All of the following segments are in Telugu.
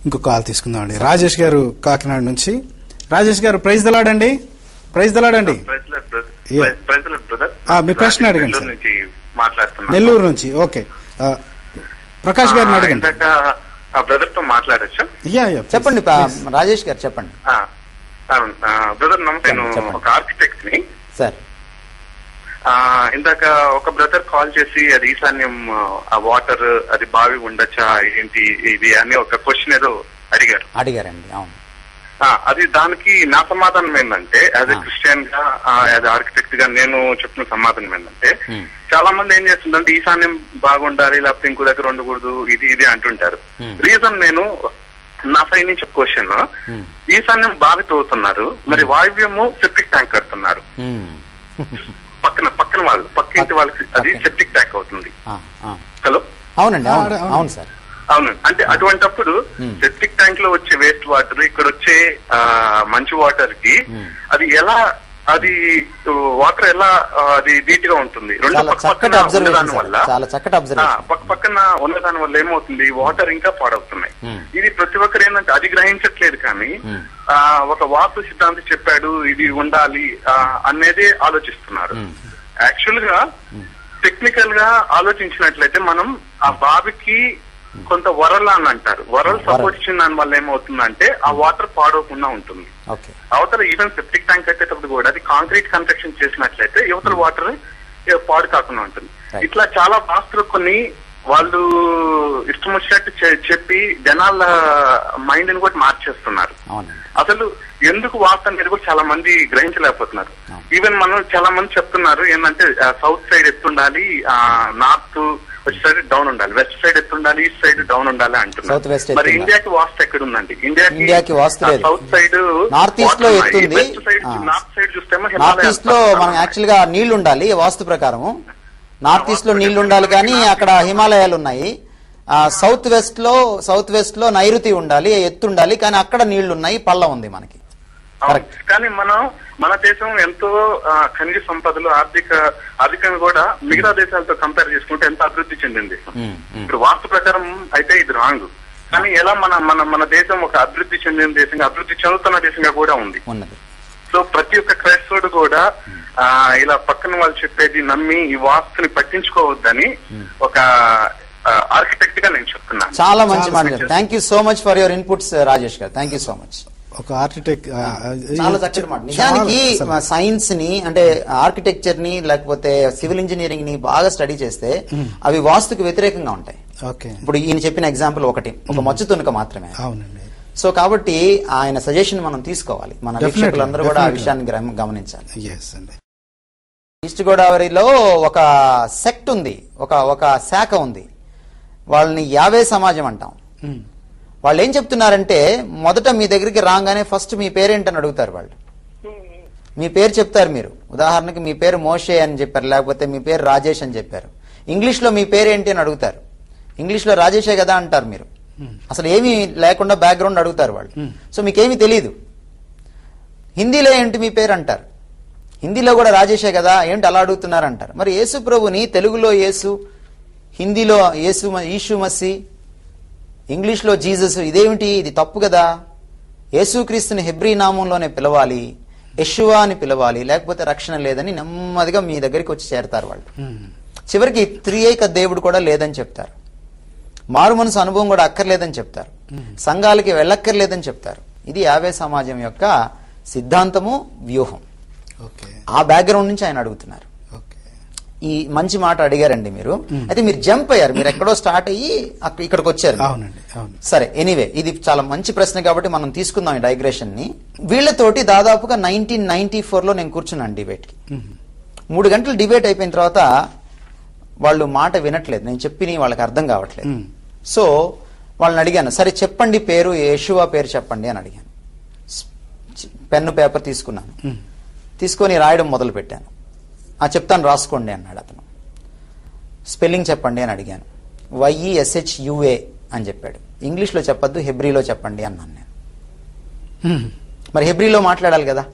ఇంకో కాల్ తీసుకుందాం అండి. రాజేష్ గారు కాకినాడ నుంచి. రాజేష్ గారు ప్రైజ్ దలాడండి. ప్రైజ్ దలాడండి. మీ ప్రశ్న అడగండి. నెల్లూరు నుంచి. ఓకే, ప్రకాష్ గారిని అడగండి. బ్రదర్ తో మాట్లాడచ్చు? చెప్పండి రాజేష్ గారు, చెప్పండి. బ్రదర్ నేను ఒక ఆర్కిటెక్ట్ ని సార్. ఇందాక ఒక బ్రదర్ కాల్ చేసి అది ఈశాన్యం ఆ వాటర్ అది బావి ఉండొచ్చా ఏంటి ఇది అని ఒక క్వశ్చన్ ఏదో అడిగారండి. అవును. అది దానికి నా సమాధానం ఏంటంటే యాజ్ ఎ క్రిస్టియన్ గా యాజ్ ఆర్కిటెక్ట్ గా నేను చెప్పిన సమాధానం ఏంటంటే చాలా మంది ఏం చేస్తుందంటే ఈశాన్యం బాగుండాలి లేకపోతే ఇంకో దగ్గర ఉండకూడదు ఇది అంటుంటారు. రీజన్ నేను నా సైడ్ నుంచి క్వశ్చన్, ఈశాన్యం బావి తవ్వుతున్నారు, మరి వాయువ్యము సెప్టిక్ ట్యాంక్ కడుతున్నారు. పక్కన వాళ్ళు పక్కింటి వాళ్ళకి అది సెప్టిక్ ట్యాంక్ అవుతుంది. హలో, అవునండి. అవును సార్, అవునండి. అంటే అటువంటప్పుడు సెప్టిక్ ట్యాంక్ లో వచ్చే వేస్ట్ వాటర్ ఇక్కడ వచ్చే మంచి వాటర్ కి అది ఎలా అది వాటర్ ఎలా అది నీట్ గా ఉంటుంది? రెండు పక్కన ఉన్నదాని వల్ల ఏమవుతుంది, వాటర్ ఇంకా పాడవుతున్నాయి. ఇది ప్రతి ఒక్కరు ఏంటంటే అది గ్రహించట్లేదు, కానీ ఒక వాస్తు సిద్ధాంతి చెప్పాడు ఇది ఉండాలి అనేది ఆలోచిస్తున్నారు. యాక్చువల్ గా టెక్నికల్ గా ఆలోచించినట్లయితే మనం ఆ బావికి కొంత వరల్ అని అంటారు, వరల్ సపోర్ట్ ఇచ్చిన దాని వల్ల ఏమవుతుందంటే ఆ వాటర్ పాడవకుండా ఉంటుంది. అవతల ఈవెన్ సెప్టిక్ ట్యాంక్ కట్టేటప్పుడు కూడా అది కాంక్రీట్ కన్స్ట్రక్షన్ చేసినట్లయితే యువతల వాటర్ పాడు కాకుండా ఉంటుంది. ఇట్లా చాలా వాస్తులు కొన్ని వాళ్ళు ఇష్టం వచ్చినట్టు చెప్పి జనాల మైండ్ ని కూడా మార్చేస్తున్నారు. అసలు ఎందుకు వాస్తు అనేది కూడా చాలా మంది గ్రహించలేకపోతున్నారు. ఈవెన్ మనం చాలా మంది చెప్తున్నారు ఏంటంటే సౌత్ సైడ్ ఎత్తుండాలి, నార్త్ సైడ్ డౌన్ ఉండాలి, వెస్ట్ సైడ్ ఎత్తుండాలి, ఈస్ట్ సైడ్ డౌన్ ఉండాలి అంటున్నారు. మరి ఇండియాకి వాస్తు ఎక్కడ ఉందండి? ఇండియాకి సౌత్ సైడ్ నార్త్ ఈస్ట్ లో ఎత్తుంది. నార్త్ సైడ్ చూస్తేమో నార్త్ ఈస్ట్ లో మనం యాక్చువల్ గా నీళ్లు ఉండాలి వాస్తు ప్రకారం. నార్త్ ఈస్ట్ లో నీళ్లు ఉండాలి, కానీ అక్కడ హిమాలయాలు ఉన్నాయి. సౌత్ వెస్ట్ లో నైరుతి ఉండాలి, ఎత్తు ఉండాలి, కానీ అక్కడ నీళ్లు ఉన్నాయి, పళ్ళ ఉంది మనకి. కానీ మన దేశం ఎంతో ఖనిజ సంపదలు ఆర్థికంగా కూడా మిగతా దేశాలతో కంపేర్ చేసుకుంటే ఎంత అభివృద్ధి చెందింది. ఇప్పుడు వాస్తు ప్రకారం అయితే ఇది రాంగ్, కానీ ఎలా మన దేశం ఒక అభివృద్ధి చెందిన దేశంగా, అభివృద్ధి చెందుతున్న దేశంగా కూడా ఉంది. సో ప్రతి ఒక్క క్రైస్తవుడు కూడా ఇలా పక్కన వాళ్ళు చెప్పేది నమ్మి ఈ వాస్తుని పట్టించుకోవద్దని ఒక ఆర్కిటెక్ట్ గా నేను చెప్తున్నాను. చాలా మంచి మాట. Thank you so much for your inputs Rajesh గారు. Thank you so much. ఒక ఆర్కిటెక్ట్ చాలా చక్కటి మాట. నిజానికి సైన్స్ ని అంటే ఆర్కిటెక్చర్ ని లేకపోతే సివిల్ ఇంజనీరింగ్ ని బాగా స్టడీ చేస్తే అవి వాస్తుకు వ్యతిరేకంగా ఉంటాయి. ఇప్పుడు ఈయన చెప్పిన ఎగ్జాంపుల్ ఒక మచ్చు తునక మాత్రమే. సో కాబట్టి ఆయన సజెషన్ మనం తీసుకోవాలి. మన వీక్షకులందరూ కూడా ఆ విషయాన్ని గమనించాలి. ఈస్ట్ గోదావరిలో ఒక సెక్ట్ ఉంది, ఒక శాఖ ఉంది. వాళ్ళని యావే సమాజం అంటాం. వాళ్ళు ఏం చెప్తున్నారంటే మొదట మీ దగ్గరికి రాగానే ఫస్ట్ మీ పేరేంటని అడుగుతారు. వాళ్ళు మీ పేరు చెప్తారు. మీరు ఉదాహరణకి మీ పేరు మోషే అని చెప్పారు, లేకపోతే మీ పేరు రాజేష్ అని చెప్పారు. ఇంగ్లీష్ లో మీ పేరు ఏంటి అని అడుగుతారు. ఇంగ్లీష్ లో రాజేషే కదా అంటారు. మీరు అసలు ఏమీ లేకుండా బ్యాక్గ్రౌండ్ అడుగుతారు వాళ్ళు. సో మీకేమీ తెలియదు. హిందీలో ఏంటి మీ పేరు అంటారు. హిందీలో కూడా రాజేషే కదా, ఏంటి అలా అడుగుతున్నారు అంటారు. మరి యేసు ప్రభుని తెలుగులో యేసు, హిందీలో ఈషు మసి, ఇంగ్లీష్ లో జీసస్, ఇదేమిటి? ఇది తప్పు కదా. యేసుక్రీస్తుని హెబ్రీ నామంలోనే పిలవాలి, యెషువా అని పిలవాలి, లేకపోతే రక్షణ లేదని నెమ్మదిగా మీ దగ్గరికి వచ్చి చేరతారు వాళ్ళు. చివరికి త్రియేక దేవుడు కూడా లేదని చెప్తారు. మారు మనసు అనుభవం కూడా అక్కర్లేదని చెప్తారు. సంఘాలకి వెళ్ళక్కర్లేదని చెప్తారు. ఇది యావే సమాజం యొక్క సిద్ధాంతము, వ్యూహం. ఆ బ్యాక్గ్రౌండ్ నుంచి ఆయన అడుగుతున్నారు. ఈ మంచి మాట అడిగారండి మీరు. అయితే మీరు జంప్ అయ్యారు, మీరు ఎక్కడో స్టార్ట్ అయ్యి ఇక్కడికి వచ్చారు. సరే, ఎనీవే ఇది చాలా మంచి ప్రశ్న కాబట్టి మనం తీసుకుందాం ఈ డైగ్రెషన్ ని. వీళ్లతోటి దాదాపుగా 1994లో నేను కూర్చున్నాను డిబేట్ కి. 3 గంటలు డిబేట్ అయిపోయిన తర్వాత వాళ్ళు మాట వినట్లేదు, నేను చెప్పి వాళ్ళకి అర్థం కావట్లేదు. సో వాళ్ళని అడిగాను, సరే చెప్పండి పేరు, యెషువా పేరు చెప్పండి అని అడిగాను. పెన్ను పేపర్ తీసుకున్నాను, తీసుకొని రాయడం మొదలు పెట్టాను. చెప్తాను రాసుకోండి అన్నాడు అతను. స్పెల్లింగ్ చెప్పండి అని అడిగాను. YESHUA అని చెప్పాడు. ఇంగ్లీష్లో చెప్పద్దు, హెబ్రీలో చెప్పండి అన్నాను నేను. మరి హెబ్రీలో మాట్లాడాలి కదా.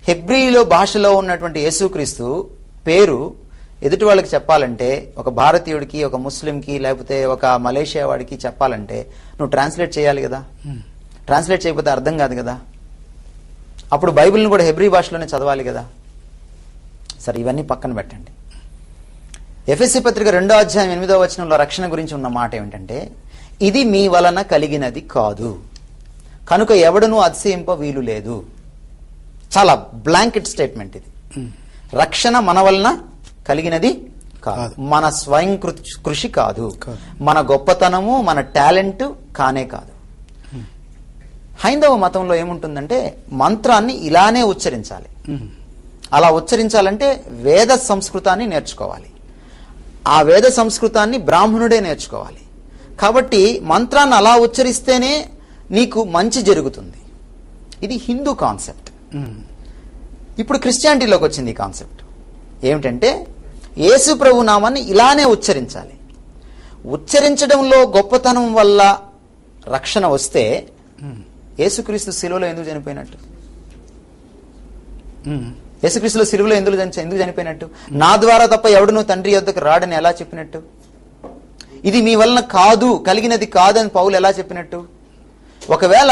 హెబ్రీలో భాషలో ఉన్నటువంటి యేసుక్రీస్తు పేరు ఎదుటి వాళ్ళకి చెప్పాలంటే, ఒక భారతీయుడికి, ఒక ముస్లింకి, లేకపోతే ఒక మలేషియా వాడికి చెప్పాలంటే నువ్వు ట్రాన్స్లేట్ చేయాలి కదా. ట్రాన్స్లేట్ చేయకపోతే అర్థం కాదు కదా. అప్పుడు బైబిల్ని కూడా హెబ్రీ భాషలోనే చదవాలి కదా. సరే, ఇవన్నీ పక్కన పెట్టండి. ఎఫెసీ పత్రిక 2వ అధ్యాయం 8వ వచనంలో రక్షణ గురించి ఉన్న మాట ఏమిటంటే, ఇది మీ వలన కలిగినది కాదు, కనుక ఎవడనూ అతిశయింప వీలు లేదు. చాలా బ్లాంకెట్ స్టేట్మెంట్ ఇది. రక్షణ మన వలన కలిగినది కాదు, మన స్వయం కృషి కాదు, మన గొప్పతనము, మన టాలెంట్ కానే కాదు. హైందవ మతంలో ఏముంటుందంటే మంత్రాన్ని ఇలానే ఉచ్చరించాలి. అలా ఉచ్చరించాలంటే వేద సంస్కృతాన్ని నేర్చుకోవాలి. ఆ వేద సంస్కృతాన్ని బ్రాహ్మణుడే నేర్చుకోవాలి. కాబట్టి మంత్రాన్ని అలా ఉచ్చరిస్తేనే నీకు మంచి జరుగుతుంది. ఇది హిందూ కాన్సెప్ట్. ఇప్పుడు క్రిస్టియానిటీలోకి వచ్చింది ఈ కాన్సెప్ట్. ఏమిటంటే యేసు ప్రభు నామాన్ని ఇలానే ఉచ్చరించాలి. ఉచ్చరించడంలో గొప్పతనం వల్ల రక్షణ వస్తే యేసుక్రీస్తు శిలువలో ఎందుకు చనిపోయినట్టు? యేసుక్రీస్తులో శిలువలో ఎందుకు చనిపోయినట్టు? నా ద్వారా తప్ప ఎవడునూ తండ్రి యొద్దకు రాడని ఎలా చెప్పినట్టు? ఇది మీ వలన కాదు, కలిగినది కాదని పౌలు ఎలా చెప్పినట్టు? ఒకవేళ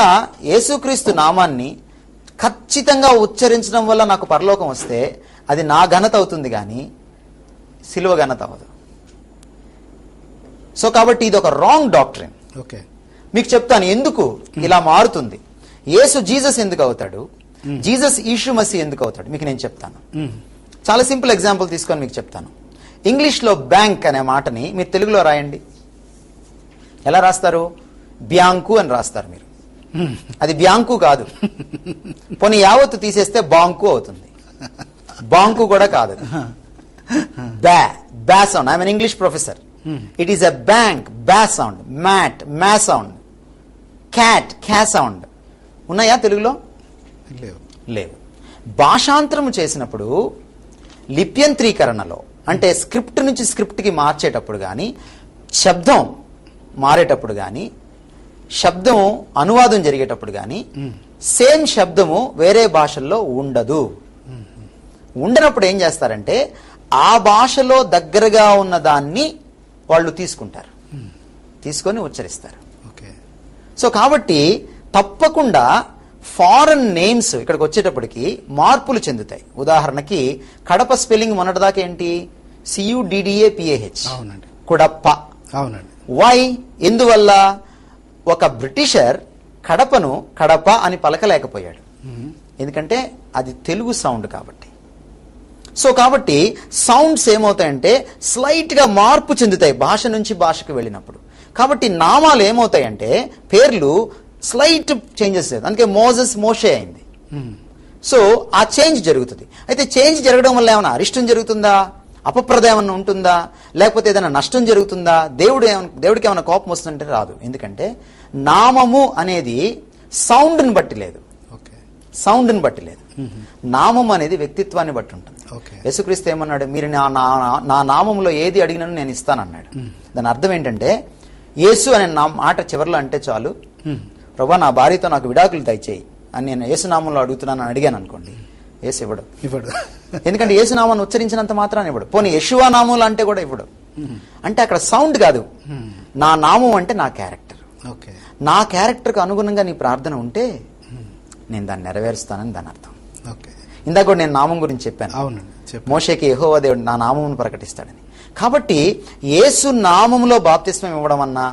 యేసుక్రీస్తు నామాన్ని ఖచ్చితంగా ఉచ్చరించడం వల్ల నాకు పరలోకం వస్తే అది నా ఘనత అవుతుంది, కానీ శిలువ ఘనత అవ్వదు. సో కాబట్టి ఇది ఒక రాంగ్ డాక్ట్రిన్. ఓకే, మీకు చెప్తాను ఎందుకు ఇలా మారుతుంది. యేసు జీసస్ ఎందుకు అవుతాడు, జీసస్ ఈషు మసీ ఎందుకు అవుతాడు మీకు నేను చెప్తాను. చాలా సింపుల్ ఎగ్జాంపుల్ తీసుకొని మీకు చెప్తాను. ఇంగ్లీష్లో బ్యాంక్ అనే మాటని మీరు తెలుగులో రాయండి. ఎలా రాస్తారు? బ్యాంకు అని రాస్తారు మీరు. అది బ్యాంకు కాదు. పోనీ యావత్తు తీసేస్తే బాంకు అవుతుంది. బాంకు కూడా కాదు. బ్యా sound. I'm N English professor. It is a bank, బ్యా సౌండ్. మ్యాట్, మ్యా సౌండ్. క్యాట్, క్యా సౌండ్. ఉన్నాయా తెలుగులో? లేవు. భాషాంతరము చేసినప్పుడు లిప్యంత్రీకరణలో, అంటే స్క్రిప్ట్ నుంచి స్క్రిప్ట్కి మార్చేటప్పుడు కానీ, శబ్దం మారేటప్పుడు కానీ, శబ్దం అనువాదం జరిగేటప్పుడు కానీ సేమ్ శబ్దము వేరే భాషల్లో ఉండదు. ఉండనప్పుడు ఏం చేస్తారంటే ఆ భాషలో దగ్గరగా ఉన్న దాన్ని వాళ్ళు తీసుకుంటారు, తీసుకొని ఉచ్చరిస్తారు. సో కాబట్టి తప్పకుండా ఫారెన్ నేమ్స్ ఇక్కడికి వచ్చేటప్పటికి మార్పులు చెందుతాయి. ఉదాహరణకి కడప స్పెల్లింగ్ మొన్నటిదాకా ఏంటి? CUDDAPAH, కుడప్ప. వై? ఎందువల్ల? ఒక బ్రిటిషర్ కడపను కడప అని పలకలేకపోయాడు, ఎందుకంటే అది తెలుగు సౌండ్ కాబట్టి. సో కాబట్టి సౌండ్స్ ఏమవుతాయంటే స్లైట్ గా మార్పు చెందుతాయి భాష నుంచి భాషకు వెళ్ళినప్పుడు. కాబట్టి నామాలు ఏమవుతాయంటే పేర్లు స్లైట్ చేంజెస్. అందుకే మోజెస్ మోషే అయింది. సో ఆ చేంజ్ జరుగుతుంది. అయితే చేంజ్ జరగడం వల్ల ఏమైనా అరిష్టం జరుగుతుందా, అపప్రదం ఏమన్నా ఉంటుందా, లేకపోతే ఏదైనా నష్టం జరుగుతుందా, దేవుడికి ఏమైనా కోపం వస్తుందంటే రాదు. ఎందుకంటే నామము అనేది సౌండ్ని బట్టి లేదు, సౌండ్ని బట్టి లేదు. నామం అనేది వ్యక్తిత్వాన్ని బట్టి ఉంటుంది. యేసుక్రీస్తు ఏమన్నాడు? మీరు నా నామంలో ఏది అడిగినను నేను ఇస్తానన్నాడు. దాని అర్థం ఏంటంటే యేసు అనే మాట చివరిలో అంటే చాలు, ప్రభా నా భార్యతో నాకు విడాకులు దయచేయి అని నేను యేసునామంలో అడుగుతున్నాను అని అడిగాను అనుకోండి, యేసు ఇవ్వడు. ఎందుకంటే యేసునామాన్ని ఉచ్చరించినంత మాత్రాన్ని ఇవ్వడు. పోనీ యెషువా నామములు అంటే కూడా ఇవ్వడు. అంటే అక్కడ సౌండ్ కాదు, నా నామం అంటే నా క్యారెక్టర్. నా క్యారెక్టర్కి అనుగుణంగా నీ ప్రార్థన ఉంటే నేను దాన్ని నెరవేరుస్తానని దాని అర్థం. ఇందాక కూడా నేను నామం గురించి చెప్పాను. మోషేకి యెహోవా దేవుడు నా నామమును ప్రకటిస్తాడని. కాబట్టి యేసు నామములో బాప్తిస్మం ఇవ్వడం అన్నా,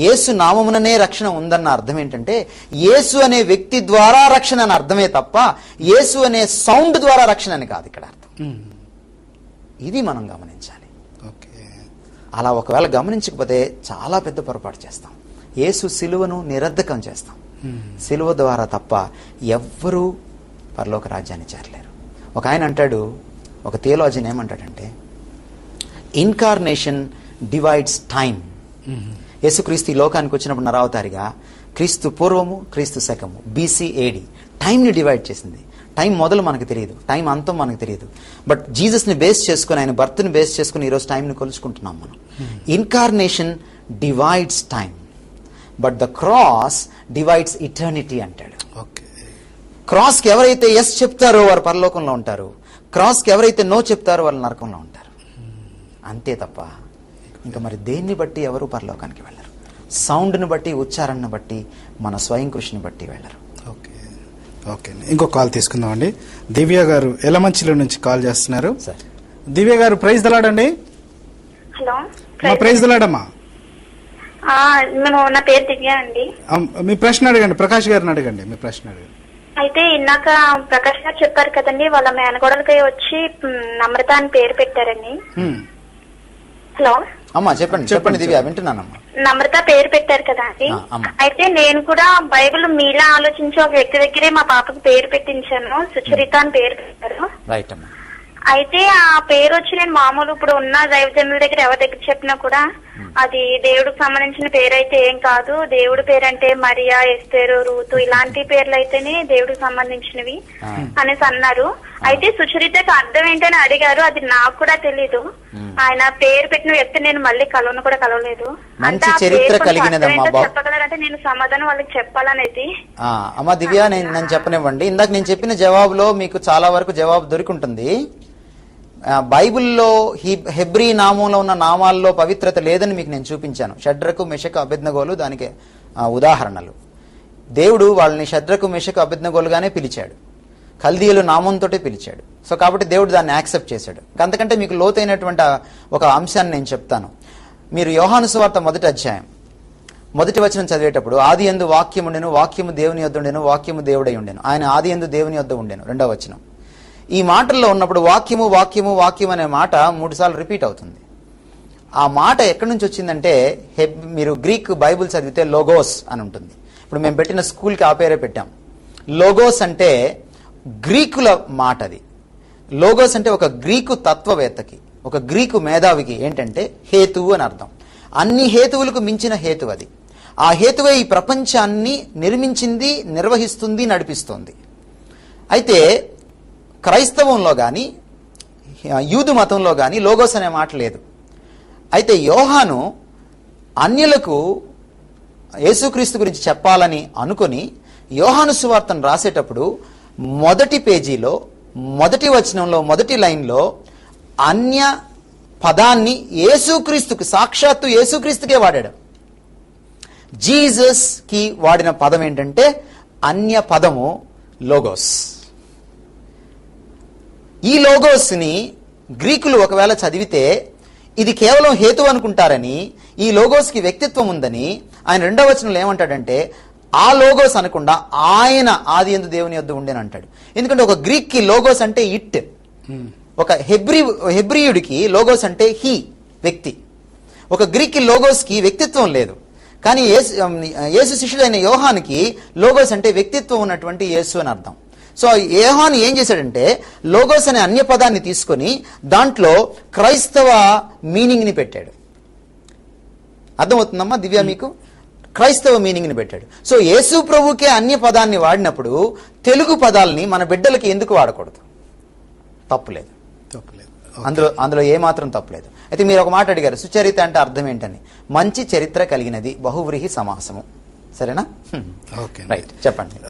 యేసు నామముననే రక్షణ ఉందన్న అర్థం ఏంటంటే యేసు అనే వ్యక్తి ద్వారా రక్షణ అని అర్థమే తప్ప యేసు అనే సౌండ్ ద్వారా రక్షణ అని కాదు ఇక్కడ అర్థం. ఇది మనం గమనించాలి. అలా ఒకవేళ గమనించకపోతే చాలా పెద్ద పొరపాటు చేస్తాం. యేసు సిలువను నిరర్ధకం చేస్తాం. సిలువ ద్వారా తప్ప ఎవ్వరూ పరలోక రాజ్యాన్ని చేరలేరు. ఒక ఆయన అంటాడు, ఒక థియోలాజియన్ ఏమంటాడంటే ఇన్కార్నేషన్ డివైడ్స్ టైమ్. యేసుక్రీస్తు ఈ లోకానికి వచ్చినప్పుడు నరావతారిగా క్రీస్తు పూర్వము క్రీస్తు శకము BC-AD టైంని డివైడ్ చేసింది. టైం మొదలు మనకు తెలియదు, టైం అంతం మనకు తెలియదు. బట్ జీసస్ని బేస్ చేసుకుని, ఆయన బర్త్ని బేస్ చేసుకుని ఈరోజు టైంని కొలుచుకుంటున్నాం మనం. Incarnation divides time, but the cross divides eternity అంటాడు. క్రాస్కి ఎవరైతే ఎస్ చెప్తారో వారు పరలోకంలో ఉంటారు, క్రాస్కి ఎవరైతే నో చెప్తారో వాళ్ళు నరకంలో ఉంటారు. అంతే తప్ప ఇంకా మరి దేన్ని బట్టి ఎవరు పరలోకానికి వెళ్ళరు. సౌండ్ని బట్టి, ఉచ్చారణను బట్టి, మన స్వయం కృషిని బట్టి వెళ్ళరు. ఓకే ఓకే, ఇంకో కాల్ తీసుకుందామండి. దివ్య గారు ఎలమంచిలో నుంచి కాల్ చేస్తున్నారు. సార్ దివ్య గారు, ప్రైజ్ దలాడండి. హలో, ప్రైజ్ దలాడమ్మా. నా పేరు దివ్య అండి. మీ ప్రశ్న అడగండి, ప్రకాష్ గారిని అడగండి, మీ ప్రశ్న అడగండి. అయితే ఇందాక ప్రకాష్ గారు చెప్పారు కదండి, వాళ్ళ మేనగోడలకి వచ్చి నమ్రత అని పేరు పెట్టారండి. హలో అమ్మా, చెప్పండి చెప్పండి దివ్య, వింటున్నానమ్మా. నమ్రత పేరు పెట్టారు కదా అండి. అయితే నేను కూడా బైబిల్ మీలా ఆలోచించి ఒక వ్యక్తి దగ్గరే మా పాపకు పేరు పెట్టించాను, సుచరిత అని పేరు పెట్టారు. రైట్ అమ్మా. అయితే ఆ పేరు వచ్చి నేను మామూలు ఇప్పుడు ఉన్న దైవజనుల దగ్గర ఎవరి దగ్గర చెప్పినా కూడా అది దేవుడికి సంబంధించిన పేరు అయితే ఏం కాదు, దేవుడి పేరంటే మరియా, ఎస్తేరు, రూతు ఇలాంటి పేర్లు అయితేనే దేవుడికి సంబంధించినవి అనేసి అన్నారు. అయితే సుచరితకి అర్థం ఏంటని అడిగారు, అది నాకు కూడా తెలీదు. ఆయన పేరు పెట్టిన వ్యక్తి నేను మళ్ళీ కలవలేదు. అంటే చెప్పగలరంటే నేను సమాధానం వాళ్ళకి చెప్పాలనేది. అమ్మా దివ్య, నేను చెప్పనివ్వండి. ఇందాక నేను చెప్పిన జవాబులో మీకు చాలా వరకు జవాబు దొరికి ఉంటుంది. బైబిల్లో హెబ్రీ నామంలో ఉన్న నామాల్లో పవిత్రత లేదని మీకు నేను చూపించాను. షడ్రకు, మెషకు, అబేద్నెగోలు దానికి ఉదాహరణలు. దేవుడు వాళ్ళని షడ్రకు, మెషకు, అబేద్నెగోలుగానే పిలిచాడు, కల్దీయులు నామంతో పిలిచాడు. సో కాబట్టి దేవుడు దాన్ని యాక్సెప్ట్ చేశాడు. అంతకంటే మీకు లోతైనటువంటి ఒక అంశాన్ని నేను చెప్తాను. మీరు యోహాను సువార్త 1వ అధ్యాయం 1వ వచనం చదివేటప్పుడు, ఆది యందు వాక్యం ఉండెను, వాక్యము దేవుని యొద్ద ఉండెను, వాక్యము దేవుడై ఉండెను, ఆయన ఆది యందు దేవుని యొద్ద ఉండెను. 2వ వచనం. ఈ మాటల్లో ఉన్నప్పుడు వాక్యము వాక్యము వాక్యం అనే మాట 3 సార్లు రిపీట్ అవుతుంది. ఆ మాట ఎక్కడి నుంచి వచ్చిందంటే, మీరు గ్రీక్ బైబుల్ చదివితే లోగోస్ అని ఉంటుంది. ఇప్పుడు మేము పెట్టిన స్కూల్కి ఆ పేరే పెట్టాం. లోగోస్ అంటే గ్రీకుల మాట. అది లోగోస్ అంటే ఒక గ్రీకు తత్వవేత్తకి, ఒక గ్రీకు మేధావికి ఏంటంటే హేతువు అని అర్థం. అన్ని హేతువులకు మించిన హేతువు అది. ఆ హేతువే ఈ ప్రపంచాన్ని నిర్మించింది, నిర్వహిస్తుంది, నడిపిస్తుంది. అయితే క్రైస్తవంలో కానీ యూదు మతంలో కానీ లోగోస్ అనే మాట లేదు. అయితే యోహాను అన్యులకు యేసుక్రీస్తు గురించి చెప్పాలని అనుకుని యోహాను సువార్తను రాసేటప్పుడు మొదటి పేజీలో, మొదటి వచనంలో, మొదటి లైన్లో అన్య పదాన్ని యేసుక్రీస్తుకి, సాక్షాత్తు యేసుక్రీస్తుకే వాడాడు. జీసస్ కి వాడిన పదం ఏంటంటే అన్య పదము లోగోస్. ఈ లోగోస్ ని గ్రీకులు ఒకవేళ చదివితే ఇది కేవలం హేతు అనుకుంటారని, ఈ లోగోస్ కి వ్యక్తిత్వం ఉందని ఆయన 2వ వచనంలో ఏమంటాడంటే, ఆ లోగోస్ అనకుండా ఆయన ఆది యందు దేవుని యొద్ద ఉండేని అంటాడు. ఎందుకంటే ఒక గ్రీక్ కి లోగోస్ అంటే ఇట్, ఒక హెబ్రియుడికి లోగోస్ అంటే హీ, వ్యక్తి. ఒక గ్రీక్ కి లోగోస్ కి వ్యక్తిత్వం లేదు. కానీ యేసు శిష్యుడైన యోహానికి లోగోస్ అంటే వ్యక్తిత్వం ఉన్నటువంటి యేసు అని అర్థం. సో యోహాను ఏం చేశాడంటే లోగోస్ అనే అన్య పదాన్ని తీసుకొని దాంట్లో క్రైస్తవ మీనింగ్ ని పెట్టాడు. అర్థమవుతుందమ్మా దివ్య మీకు? క్రైస్తవ మీనింగ్ ని పెట్టాడు. సో యేసు ప్రభుకే అన్య పదాన్ని వాడినప్పుడు తెలుగు పదాలని మన బిడ్డలకి ఎందుకు వాడకూడదు? తప్పులేదు, అందులో ఏమాత్రం తప్పులేదు. అయితే మీరు ఒక మాట అడిగారు, సుచరిత అంటే అర్థం ఏంటని. మంచి చరిత్ర కలిగినది, బహువ్రీహి సమాసము. సరేనా? రైట్, చెప్పండి.